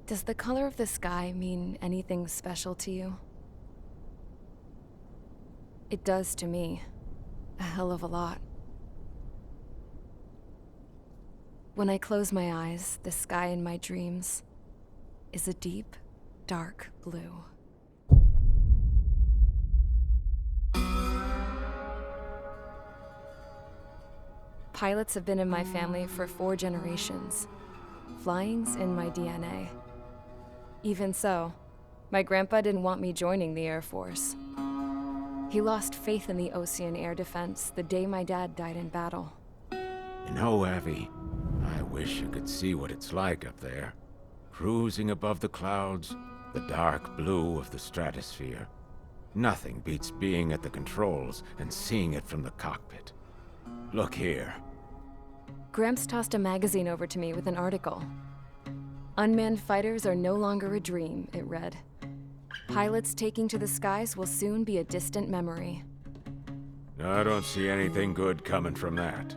Does the color of the sky mean anything special to you? It does to me. A hell of a lot. When I close my eyes, the sky in my dreams is a deep, dark blue. Pilots have been in my family for 4 generations. Flying's in my DNA. Even so, my grandpa didn't want me joining the Air Force. He lost faith in the Osean air defense the day my dad died in battle. You know, Abby, I wish you could see what it's like up there. Cruising above the clouds, the dark blue of the stratosphere. Nothing beats being at the controls and seeing it from the cockpit. Look here. Gramps tossed a magazine over to me with an article. Unmanned fighters are no longer a dream, it read. Pilots taking to the skies will soon be a distant memory. I don't see anything good coming from that.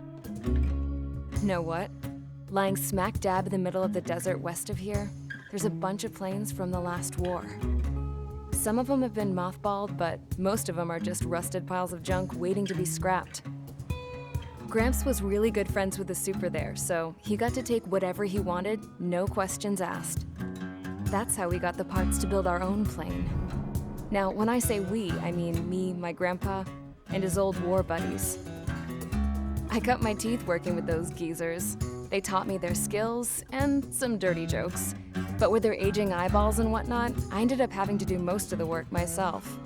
Know what? Lying smack dab in the middle of the desert west of here, there's a bunch of planes from the last war. Some of them have been mothballed, but most of them are just rusted piles of junk waiting to be scrapped. Gramps was really good friends with the super there, so he got to take whatever he wanted, no questions asked. That's how we got the parts to build our own plane. Now, when I say we, I mean me, my grandpa, and his old war buddies. I cut my teeth working with those geezers. They taught me their skills and some dirty jokes. But with their aging eyeballs and whatnot, I ended up having to do most of the work myself.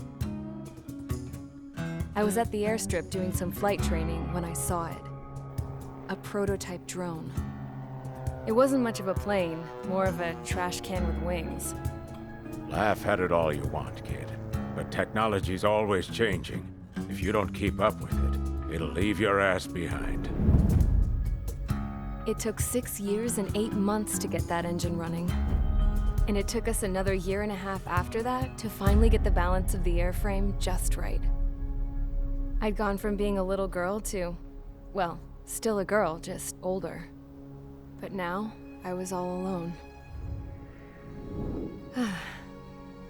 I was at the airstrip doing some flight training when I saw it. A prototype drone. It wasn't much of a plane, more of a trash can with wings. Laugh at it all you want, kid. But technology's always changing. If you don't keep up with it, it'll leave your ass behind. It took 6 years and 8 months to get that engine running. And it took us another 1.5 years after that to finally get the balance of the airframe just right. I'd gone from being a little girl to, well, still a girl, just older. But now, I was all alone.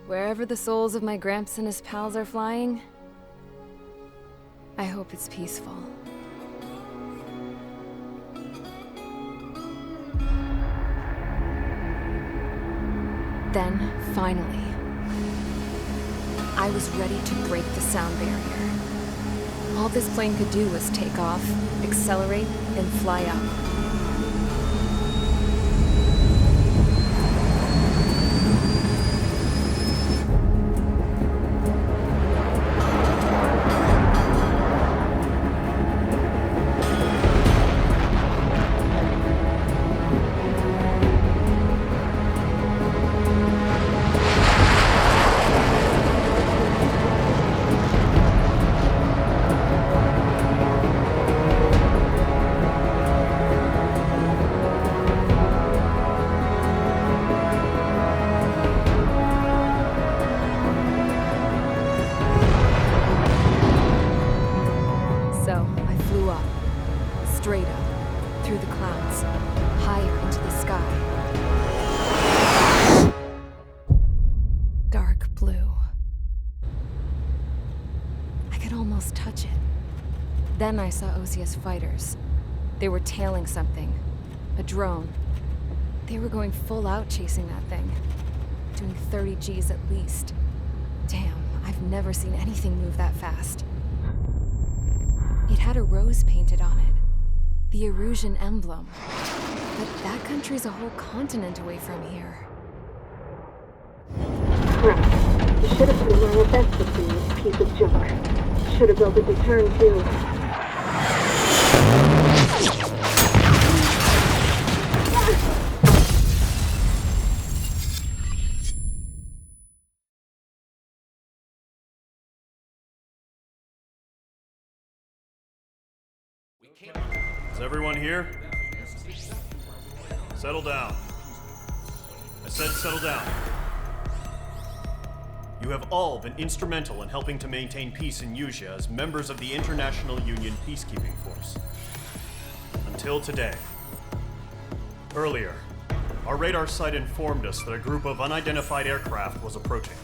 Wherever the souls of my Gramps and his pals are flying, I hope it's peaceful. Then, finally, I was ready to break the sound barrier. All this plane could do was take off, accelerate, and fly up. Straight up, through the clouds, higher into the sky. Dark blue. I could almost touch it. Then I saw Osea's fighters. They were tailing something. A drone. They were going full out chasing that thing. Doing 30 Gs at least. Damn, I've never seen anything move that fast. It had a rose painted on it. The Erusian emblem. But that country's a whole continent away from here. Should have put in my investments in this piece of junk. Should have built a return too. Is everyone here? Settle down. I said settle down. You have all been instrumental in helping to maintain peace in Yuzha as members of the International Union Peacekeeping Force. Until today. Earlier, our radar site informed us that a group of unidentified aircraft was approaching.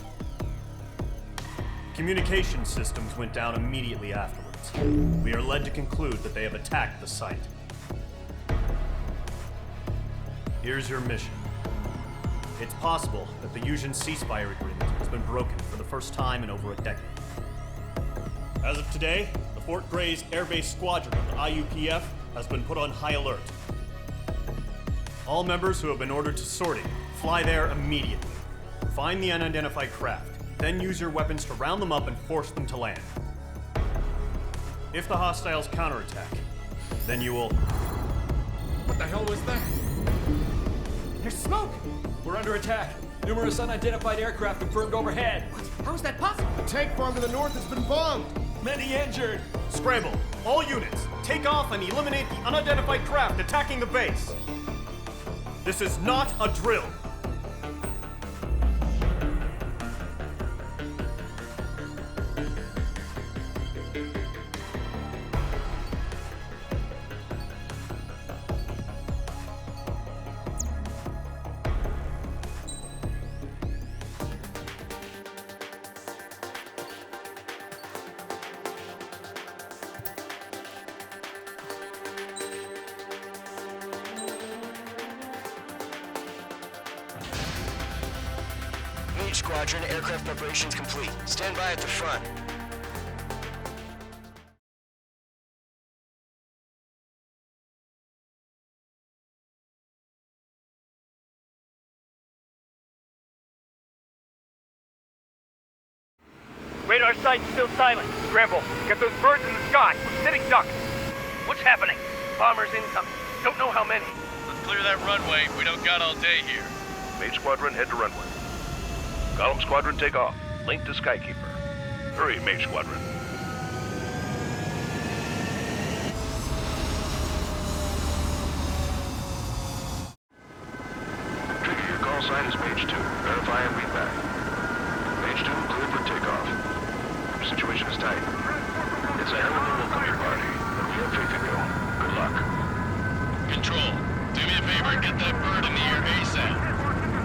Communication systems went down immediately afterwards. We are led to conclude that they have attacked the site. Here's your mission. It's possible that the Yuzhan ceasefire agreement has been broken for the first time in over a decade. As of today, the Fort Grays Air Base Squadron of the IUPF has been put on high alert. All members who have been ordered to sortie, fly there immediately. Find the unidentified craft, then use your weapons to round them up and force them to land. If the hostiles counterattack, then you will... What the hell was that? There's smoke! We're under attack. Numerous unidentified aircraft confirmed overhead. What? How is that possible? The tank farm to the north has been bombed! Many injured. Scramble! All units, take off and eliminate the unidentified craft attacking the base! This is not a drill! Squadron, aircraft preparations complete. Stand by at the front. Radar site's still silent. Scramble. Get those birds in the sky. We're sitting ducks. What's happening? Bombers incoming. Don't know how many. Let's clear that runway. We don't got all day here. Mage Squadron, head to runway. Column Squadron, take off. Link to Skykeeper. Hurry, Mage Squadron. Trigger, your call sign is Mage 2. Verify and read back. Mage 2, clear for takeoff. Situation is tight. It's a hell of a welcoming party, but we have faith in you. Good luck. Control, do me a favor and get that bird in the air ASAP.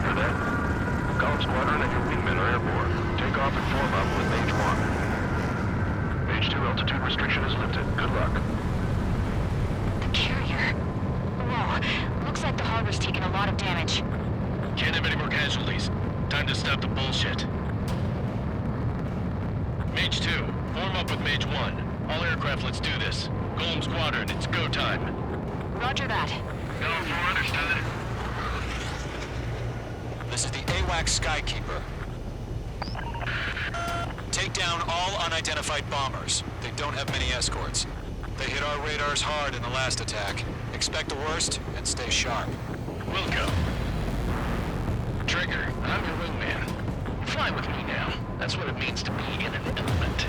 Hear that? Column Squadron and your wingmen are airborne. Take off and form up with Mage 1. Mage 2, altitude restriction is lifted. Good luck. The carrier. Whoa, looks like the harbor's taken a lot of damage. Can't have any more casualties. Time to stop the bullshit. Mage 2, form up with Mage 1. All aircraft, let's do this. Golem Squadron, it's go time. Roger that. Go for understood. This is the AWAC Skykeeper. Take down all unidentified bombers. They don't have many escorts. They hit our radars hard in the last attack. Expect the worst and stay sharp. Wilco. Trigger, I'm your wingman. Fly with me now. That's what it means to be in an element.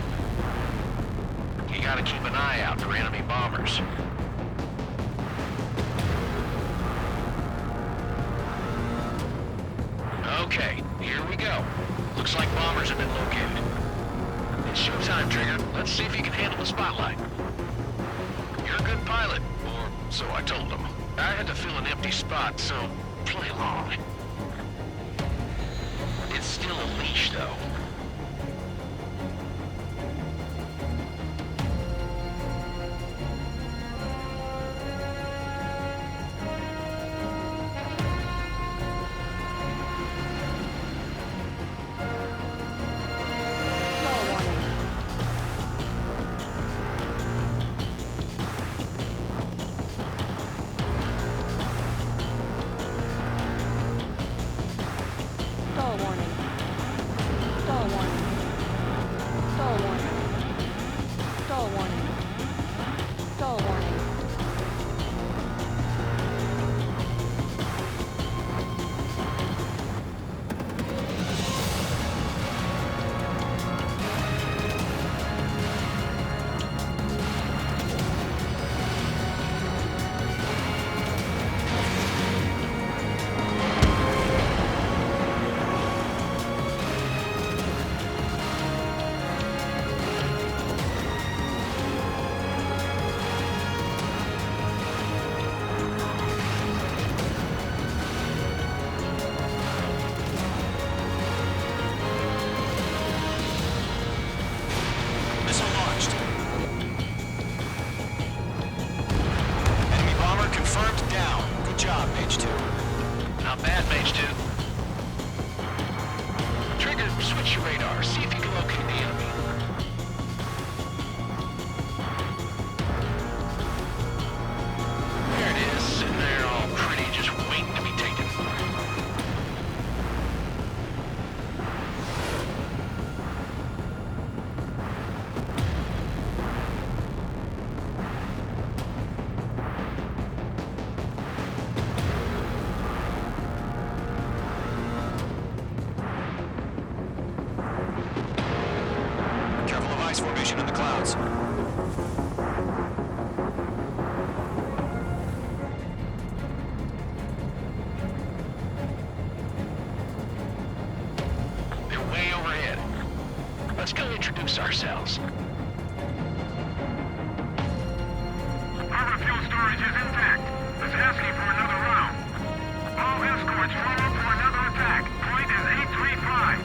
You gotta keep an eye out for enemy bombers. Okay, here we go. Looks like bombers have been located. It's showtime, Trigger. Let's see if you can handle the spotlight. You're a good pilot, or so I told them. I had to fill an empty spot, so play along. It's still a leash, though. Stall Missile launched. Enemy bomber confirmed down. Good job, Mage 2. Not bad, Mage 2. Trigger, switch your radar. See if you can locate the enemy. There it is, sitting there all pretty, just waiting to be taken. Careful of ice formation in the clouds. They're way overhead. Let's go introduce ourselves. Our fuel storage is intact. It's asking for another round. All escorts form up for another attack. Point is 835.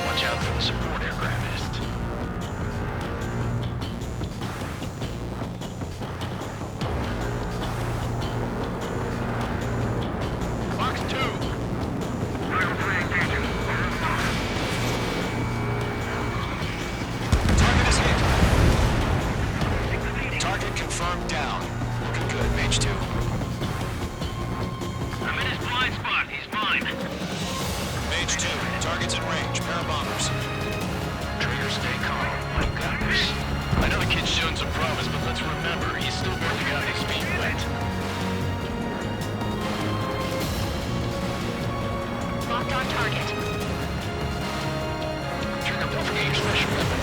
Watch out for the support aircraft. Fox 2. Dragon 3 engaging. Target is hit. Target confirmed down. Looking good, Mage 2. I'm in his blind spot. He's mine. Mage 2, target's in range. Pair of bombers. Trigger, stay calm. I've got this. I know the kid's shown some promise, but let's remember, he's still working out his feet wet. Locked on target. Trigger, don't forget your special weapon.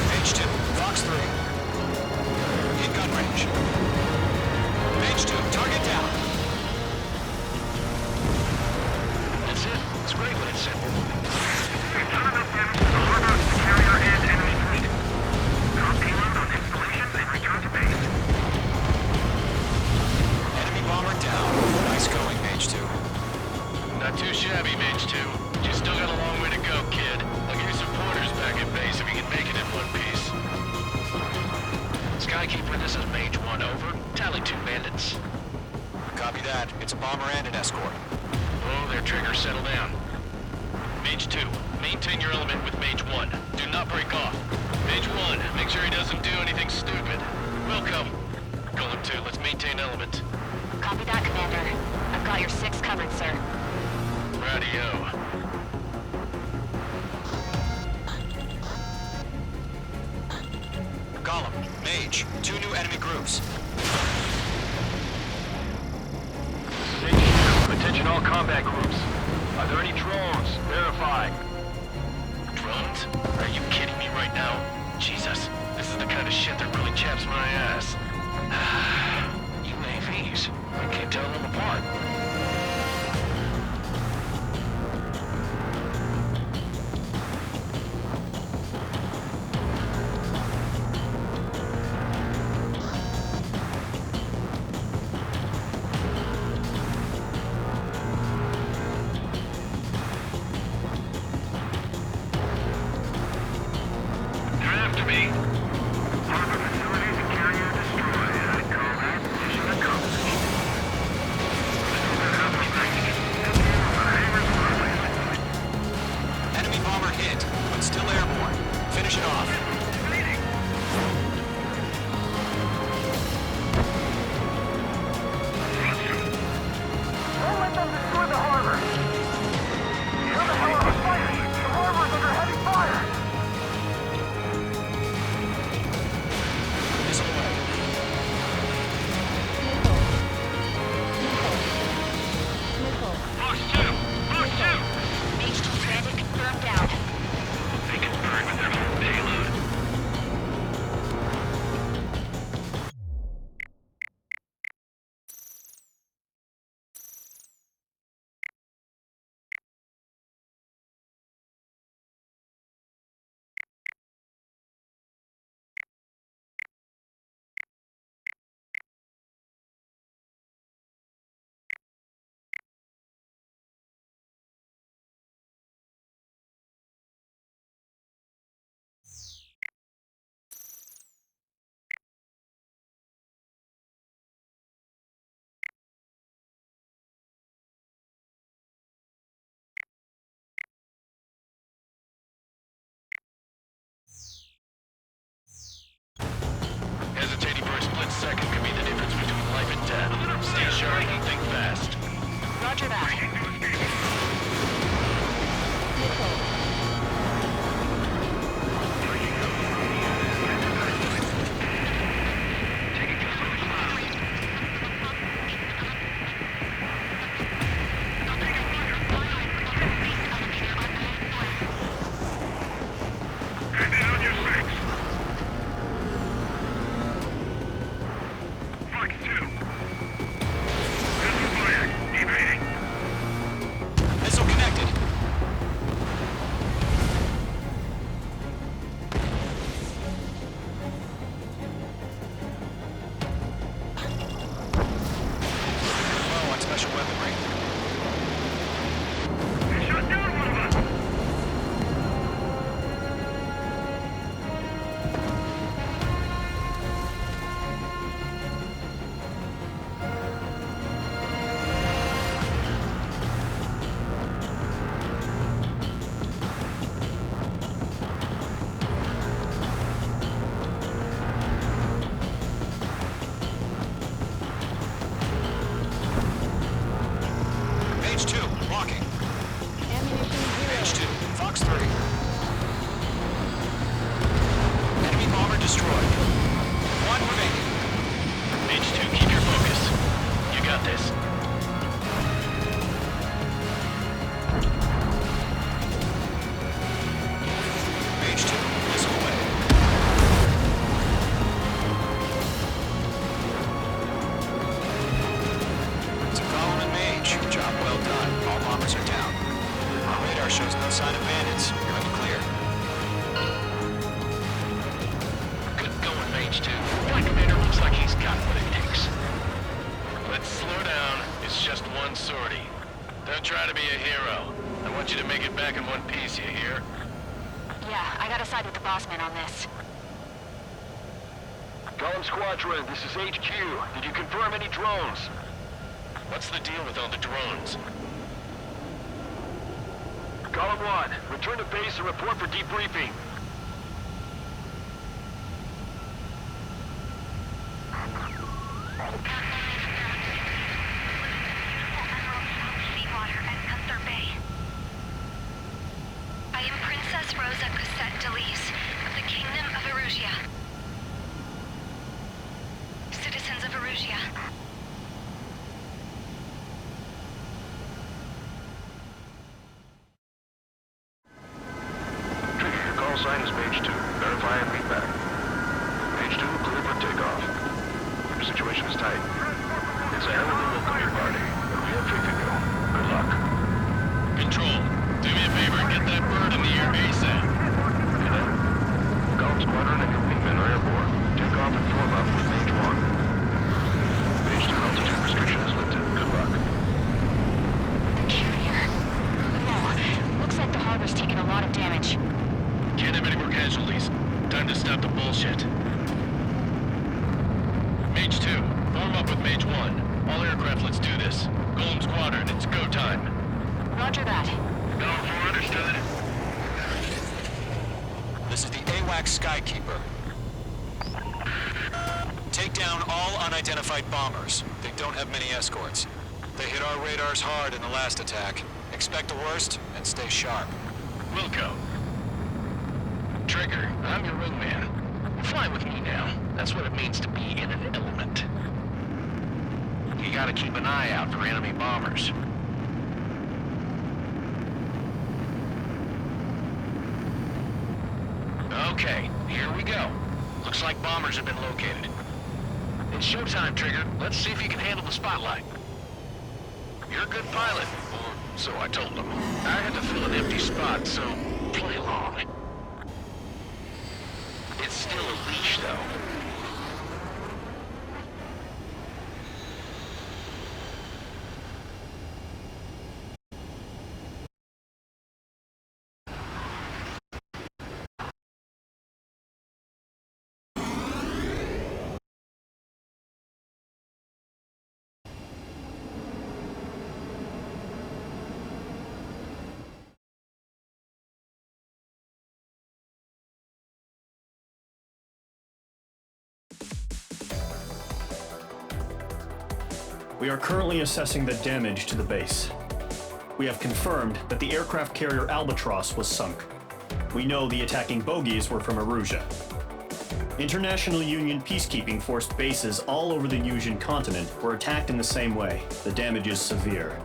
Mage 2, Fox 3. In gun range. Mage 2, target down. That's it. It's great when it's simple. We've done enough damage to the harbor, carrier, and enemy fleet. Drop payload on installations and return to base. Enemy bomber down. Nice going, Mage 2. Not too shabby, Mage 2. You still got a long way to go, kid. I'll give you some pointers back at base if you can make it in one piece. Skykeeper, this is Mage 1, over. Tally 2 bandits. Copy that. It's a bomber and an escort. Oh, their triggers, settle down. Mage 2, maintain your element with Mage 1. Do not break off. Mage 1, make sure he doesn't do anything stupid. Welcome. Golem 2, let's maintain element. Copy that, Commander. I've got your 6 covered, sir. Radio. Golem, Mage, 2 new enemy groups. Attention all combat groups. Are there any drones? Verify. Drones? Are you kidding me right now? Jesus, this is the kind of shit that really chaps my ass. UAVs. I can't tell them apart. Turn after me. Harbor facilities and carrier that. Stay sharp and think fast. Roger that. Missile connected. Low on special weaponry. Page 2, locking. Page 2, Fox 3. Enemy bomber destroyed. One remaining. Mage 2, keep your focus. You got this. Page 2, missile away. To Column and Mage, job well done. All bombers are down. Our radar shows no sign of bandits. You're in the clear. Good going, Mage 2. Flight Commander looks like he's got what it takes. Let's slow down. It's just one sortie. Don't try to be a hero. I want you to make it back in one piece, you hear? Yeah, I gotta side with the boss man on this. Golem Squadron, this is HQ. Did you confirm any drones? What's the deal with all the drones? Golem 1, return to base and report for debriefing. Seawater and Gunther Bay. I am Princess Rosa Cosette Delise of the Kingdom of Erusia. Citizens of Erusia. Trigger, your call sign is Page 2. Verify and read back. Page 2, clear for takeoff. Your situation is tight. It's a hell of a welcoming party, but we have faith in you. Good luck. Control, do me a favor and get that bird in the air ASAP. Cadet, Golem Squadron and your wingmen are airborne. Take off and form up with Mage 1. Page 2 altitude restriction is lifted. Good luck. Carrier. No, looks like the harbor's taken a lot of damage. Can't have any more casualties. Time to stop the bullshit. Mage 2, form up with Mage 1. All aircraft, let's do this. Golem Squadron, it's go time. Roger that. Golem 4, understood. This is the AWACS Skykeeper. Take down all unidentified bombers. They don't have many escorts. They hit our radars hard in the last attack. Expect the worst and stay sharp. Wilco. Trigger, I'm your wingman. Fly with me now. That's what it means to be in an element. You gotta keep an eye out for enemy bombers. Okay, here we go. Looks like bombers have been located. It's showtime, Trigger. Let's see if you can handle the spotlight. You're a good pilot, or so I told them. I had to fill an empty spot, so play along. It's still a leash, though. We are currently assessing the damage to the base. We have confirmed that the aircraft carrier Albatross was sunk. We know the attacking bogies were from Erusia. International Union peacekeeping force bases all over the Yusian continent were attacked in the same way. The damage is severe.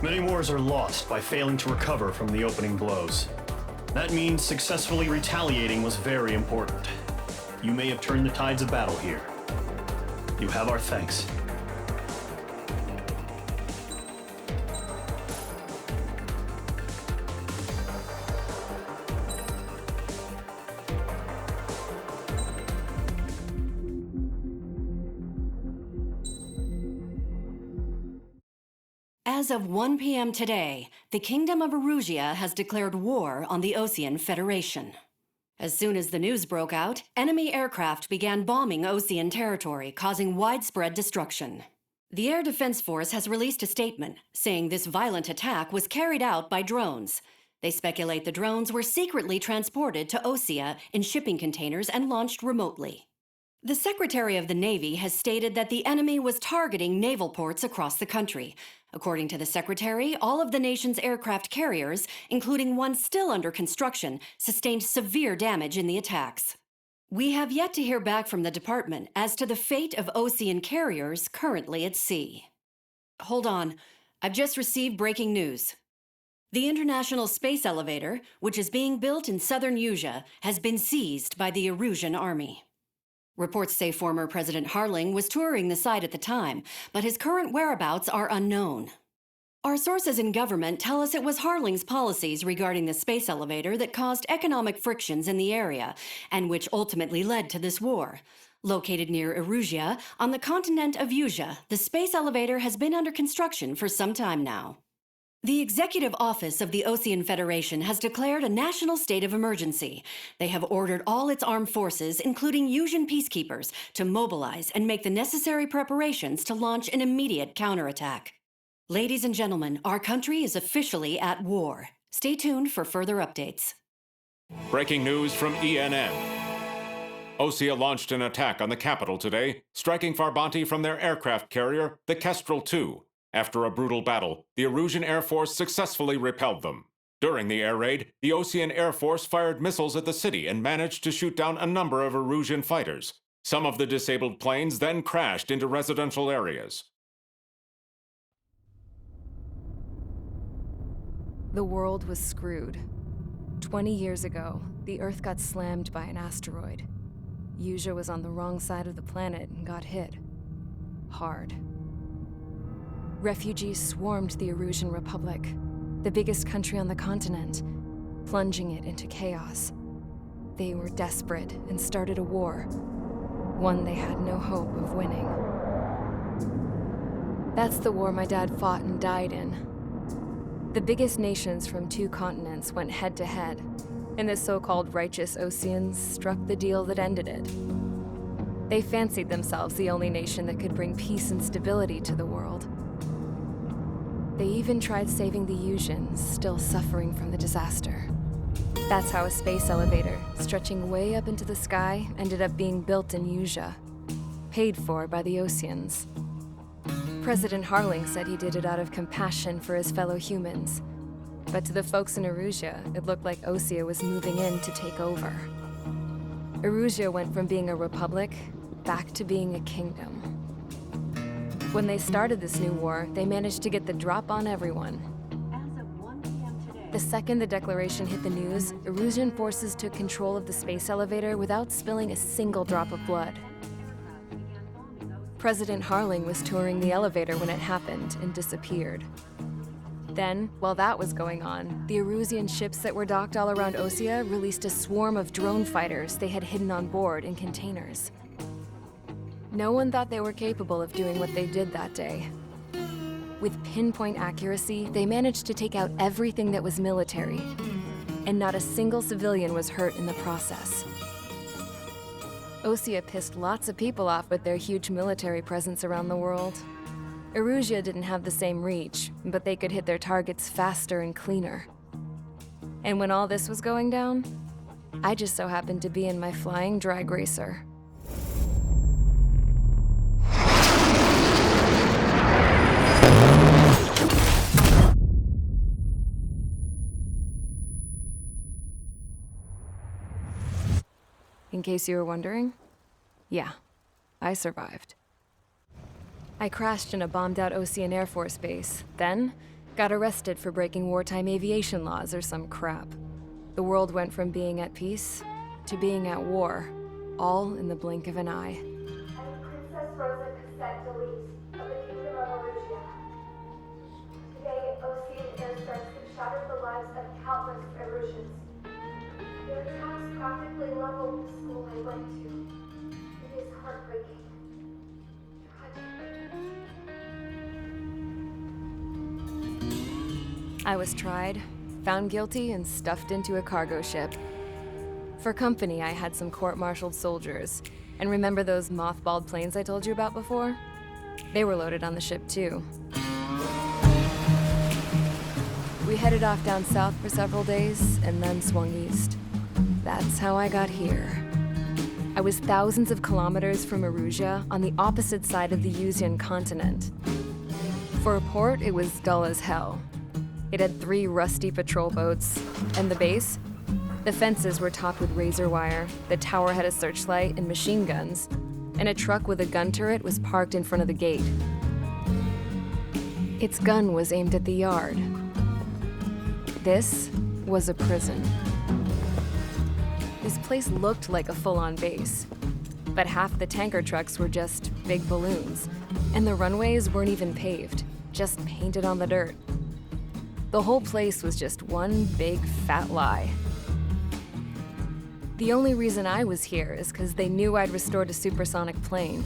Many wars are lost by failing to recover from the opening blows. That means successfully retaliating was very important. You may have turned the tides of battle here. You have our thanks. As of 1 p.m. today, the Kingdom of Erusia has declared war on the Osean Federation. As soon as the news broke out, enemy aircraft began bombing Osean territory, causing widespread destruction. The Air Defense Force has released a statement saying this violent attack was carried out by drones. They speculate the drones were secretly transported to Osea in shipping containers and launched remotely. The Secretary of the Navy has stated that the enemy was targeting naval ports across the country. According to the Secretary, all of the nation's aircraft carriers, including one still under construction, sustained severe damage in the attacks. We have yet to hear back from the department as to the fate of Osean carriers currently at sea. Hold on, I've just received breaking news. The International Space Elevator, which is being built in southern Yusia, has been seized by the Erusian army. Reports say former President Harling was touring the site at the time, but his current whereabouts are unknown. Our sources in government tell us it was Harling's policies regarding the space elevator that caused economic frictions in the area, and which ultimately led to this war. Located near Erusia, on the continent of Yusia, the space elevator has been under construction for some time now. The Executive Office of the Osean Federation has declared a national state of emergency. They have ordered all its armed forces, including Yusian peacekeepers, to mobilize and make the necessary preparations to launch an immediate counterattack. Ladies and gentlemen, our country is officially at war. Stay tuned for further updates. Breaking news from ENN. Osea launched an attack on the capital today, striking Farbanti from their aircraft carrier, the Kestrel II. After a brutal battle, the Erusian Air Force successfully repelled them. During the air raid, the Osean Air Force fired missiles at the city and managed to shoot down a number of Erusian fighters. Some of the disabled planes then crashed into residential areas. The world was screwed. 20 years ago, the Earth got slammed by an asteroid. Yusia was on the wrong side of the planet and got hit. Hard. Refugees swarmed the Erusian Republic, the biggest country on the continent, plunging it into chaos. They were desperate and started a war, one they had no hope of winning. That's the war my dad fought and died in. The biggest nations from 2 continents went head-to-head, and the so-called righteous Oseans struck the deal that ended it. They fancied themselves the only nation that could bring peace and stability to the world. They even tried saving the Yusians, still suffering from the disaster. That's how a space elevator, stretching way up into the sky, ended up being built in Yusia, paid for by the Oseans. President Harling said he did it out of compassion for his fellow humans. But to the folks in Erusia, it looked like Osea was moving in to take over. Erusia went from being a republic back to being a kingdom. When they started this new war, they managed to get the drop on everyone. The second the declaration hit the news, Erusian forces took control of the space elevator without spilling a single drop of blood. President Harling was touring the elevator when it happened and disappeared. Then, while that was going on, the Erusian ships that were docked all around Osea released a swarm of drone fighters they had hidden on board in containers. No one thought they were capable of doing what they did that day. With pinpoint accuracy, they managed to take out everything that was military, and not a single civilian was hurt in the process. Osea pissed lots of people off with their huge military presence around the world. Erusia didn't have the same reach, but they could hit their targets faster and cleaner. And when all this was going down, I just so happened to be in my flying drag racer. case you were wondering, yeah, I survived. I crashed in a bombed-out Osean Air Force base, then got arrested for breaking wartime aviation laws or some crap. The world went from being at peace to being at war, all in the blink of an eye. I'm Princess Rosa Cassette Delise of the Kingdom of Erusia. Today, Osean airstrikes have shattered the lives of countless Erusians. Their attacks practically leveled the school I went to. It is heartbreaking. I was tried, found guilty, and stuffed into a cargo ship. For company, I had some court-martialed soldiers. And remember those mothballed planes I told you about before? They were loaded on the ship, too. We headed off down south for several days, and then swung east. That's how I got here. I was thousands of kilometers from Erusia, on the opposite side of the Usian continent. For a port, it was dull as hell. It had 3 rusty patrol boats, and the base? The fences were topped with razor wire, the tower had a searchlight and machine guns, and a truck with a gun turret was parked in front of the gate. Its gun was aimed at the yard. This was a prison. This place looked like a full-on base, but half the tanker trucks were just big balloons, and the runways weren't even paved, just painted on the dirt. The whole place was just one big fat lie. The only reason I was here is because they knew I'd restored a supersonic plane.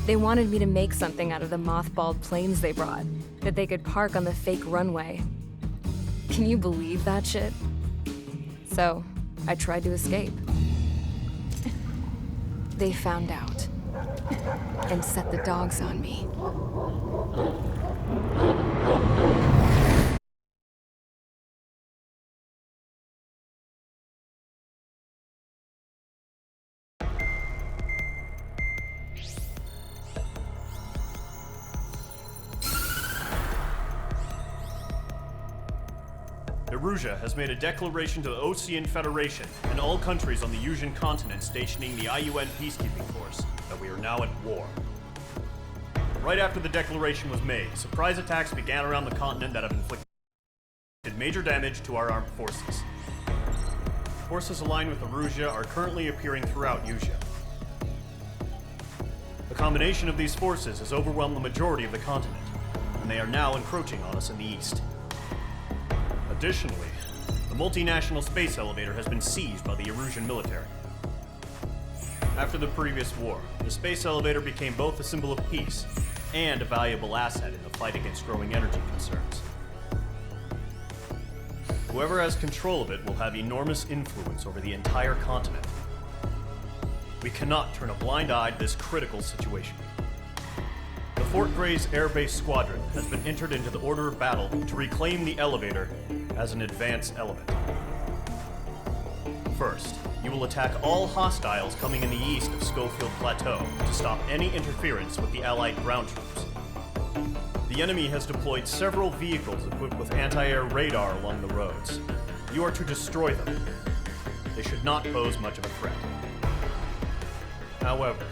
They wanted me to make something out of the mothballed planes they brought, that they could park on the fake runway. Can you believe that shit? So, I tried to escape. They found out, and set the dogs on me. Erusia has made a declaration to the Osean Federation and all countries on the Usian continent stationing the IUN peacekeeping force that we are now at war. Right after the declaration was made, surprise attacks began around the continent that have inflicted major damage to our armed forces. Forces aligned with Erusia are currently appearing throughout Usia. The combination of these forces has overwhelmed the majority of the continent, and they are now encroaching on us in the east. Additionally, the multinational space elevator has been seized by the Erusian military. After the previous war, the space elevator became both a symbol of peace and a valuable asset in the fight against growing energy concerns. Whoever has control of it will have enormous influence over the entire continent. We cannot turn a blind eye to this critical situation. The Fort Gray's Air Base Squadron has been entered into the order of battle to reclaim the elevator as an advance element. First, you will attack all hostiles coming in the east of Schofield Plateau to stop any interference with the Allied ground troops. The enemy has deployed several vehicles equipped with anti-air radar along the roads. You are to destroy them. They should not pose much of a threat. However,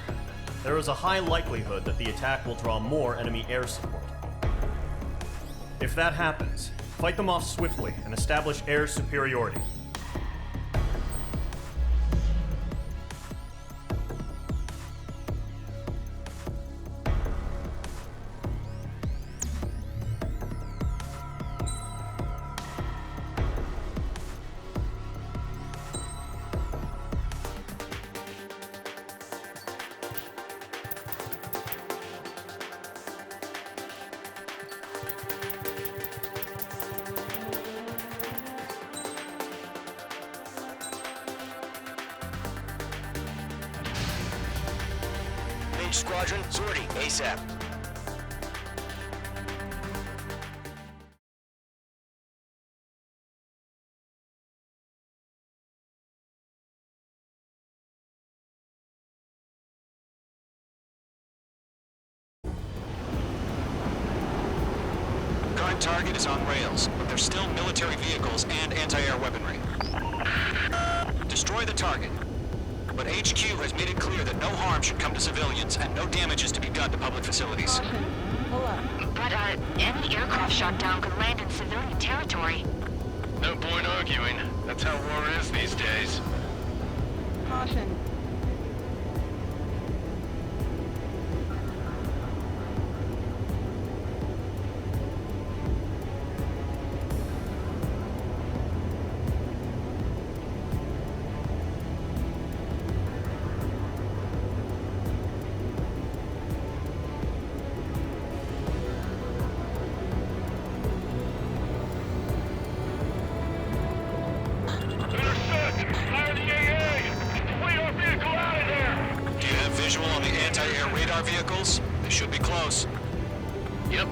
there is a high likelihood that the attack will draw more enemy air support. If that happens, fight them off swiftly and establish air superiority. Squadron, sortie, ASAP. Current target is on rails, but there's still military vehicles and anti-air weaponry. Destroy the target. but HQ has made it clear that no harm should come to civilians and no damage is to be done to public facilities. But, any aircraft shot down could land in civilian territory. No point arguing. That's how war is these days. Caution. Do you have visual on the anti-air radar vehicles? They should be close. Yep.